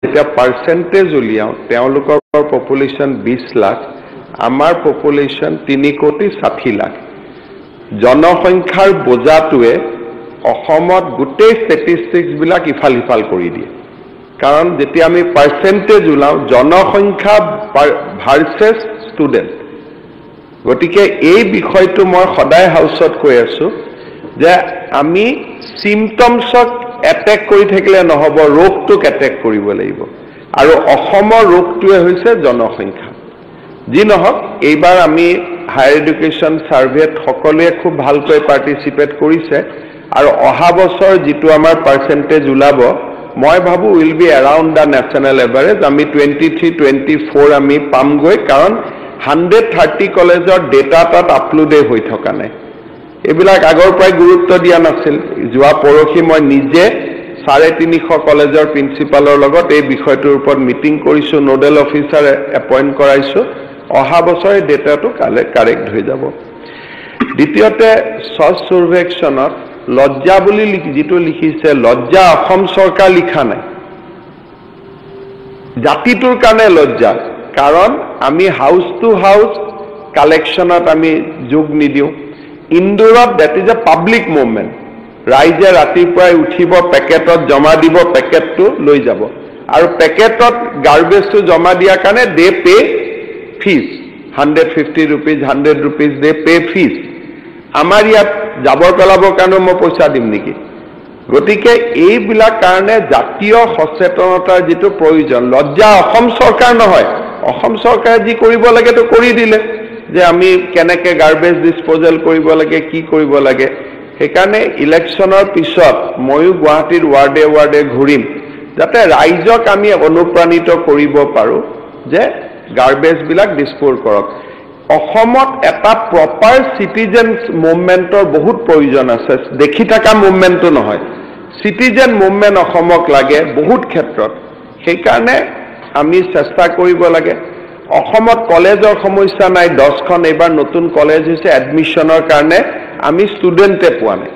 যেতিয়া পাৰ্চেণ্টেজ উলিয়াওঁ তেওঁলোকৰ পপুলেশ্যন 20 লাখ আমাৰ পপুলেশ্যন 3,60 লাখ জনসংখ্যাৰ বোজাটোৱে অসমত গোটেই ষ্টেটিষ্টিক্সবিলাক ইফাল সিফাল কৰি দিয়ে কাৰণ যেতিয়া আমি পাৰ্চেণ্টেজ ওলাওঁ জনসংখ্যা ভাৰ্চেছ ষ্টুডেণ্ট গতিকে এই বিষয়টো মই সদায় হাউচত কৈ আছোঁ যে আমি চিমটমছক এটেক কৰি থাকিলে নহ'ব ৰোগটোক এটেক কৰিব লাগিব আৰু অসমৰ ৰোগটোৱে হৈছে জনসংখ্যা যি নহওক এইবাৰ আমি হায়াৰ এডুকেশ্যন সাৰ্ভেত সকলোৱে খুব ভালকৈ পাৰ্টিচিপেট কৰিছে আৰু অহা বছৰ যিটো আমাৰ পাৰ্চেণ্টেজ ওলাব মই ভাবো will be around the national average আমি 23-24 আমি পামগৈ কাৰণ 130 কলেজৰ ডেটা তাত আপলোডে হৈ থকা নাই এইবিলাক আগৰ পৰাই গুৰুত্ব দিয়া নাছিল যোৱা পৰহি মই নিজে 350 কলেজৰ প্ৰিন্সিপালৰ লগত এই বিষয়টোৰ ওপৰত মিটিং কৰিছো নোডেল অফিচাৰ এপইণ্ট কৰাইছো অহা বছৰ ডেটাটো কাৰেক্ট হৈ যাব দ্বিতীয়তে স্বচ্ছ সাৰ্ভেক্ষণত লজ্জা বুলি যিটো লিখিছে লজ্জা অসম চৰকাৰ লিখা নাই জাতিটোৰ কাৰণে লজ্জা কাৰণ আমি হাউচ টু হাউচ কালেকশ্যনত আমি যোগ নিদিওঁ ইন্দোৰত that is a public movement ৰাইজে ৰাতিপুৱাই উঠিব পেকেটত জমা দিব পেকেটটো লৈ যাব আৰু পেকেটত গাৰ্বেজটো জমা দিয়াৰ কাৰণে দে পে ফিজ 150 rupees 100 rupees দে পে ফিজ আমাৰ ইয়াত জাবৰ পেলাবৰ কাৰণে মই পইচা দিম নেকি গতিকে এইবিলাক কাৰণে জাতীয় সচেতনতাৰ যিটো প্ৰয়োজন লজ্জা অসম চৰকাৰ নহয় অসম চৰকাৰে যি কৰিব লাগে তো কৰি দিলে যে আমি কেনেকৈ গাৰ্বেজ ডিসপোজেল কৰিব লাগে কি কৰিব লাগে সেইকাৰণে ইলেকশ্যনৰ পিছত ময়ো গুৱাহাটীৰ ৱাৰ্ডে ৱাৰ্ডে ঘূৰিম যাতে ৰাইজক আমি অনুপ্ৰাণিত কৰিব পাৰোঁ যে গাৰ্বেজ বিলাক ডিসপোজ কৰক অসমত এটা প্ৰপাৰ সিটিজেনছ মুভমেণ্টৰ বহুত প্ৰয়োজন আছে দেখি থকা মুভমেণ্টটো নহয় সিটিজেন মুভমেণ্ট অসমক লাগে বহুত ক্ষেত্ৰত সেইকাৰণে আমি চেষ্টা কৰিব লাগে অসমত কলেজৰ সমস্যা নাই 10খন এইবাৰ নতুন কলেজ হৈছে এডমিশনৰ কাৰণে আমি ষ্টুডেণ্টে পোৱা নাই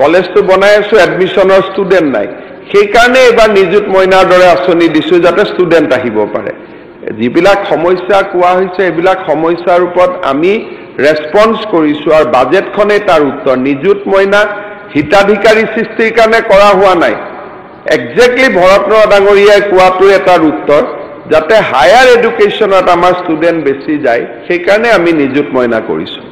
কলেজটো বনাই আছো এডমিশনৰ ষ্টুডেণ্ট নাই সেইকাৰণে এইবাৰ নিযুত মইনাৰ দৰে আঁচনি দিছোঁ যাতে ষ্টুডেণ্ট আহিব পাৰে যিবিলাক সমস্যা কোৱা হৈছে এইবিলাক সমস্যাৰ ওপৰত আমি ৰেছপন্স কৰিছোঁ আৰু বাজেটখনে তাৰ উত্তৰ নিযুত মইনা হিতাধিকাৰী সৃষ্টিৰ কাৰণে কৰা হোৱা নাই একজেক্টলি ভৰতন ডাঙৰীয়াই কোৱাটো এটাৰ উত্তৰ যাতে হায়াৰ এডুকেশ্যনত আমাৰ ষ্টুডেণ্ট বেছি যায় সেইকাৰণে আমি নিযুত মইনা কৰিছোঁ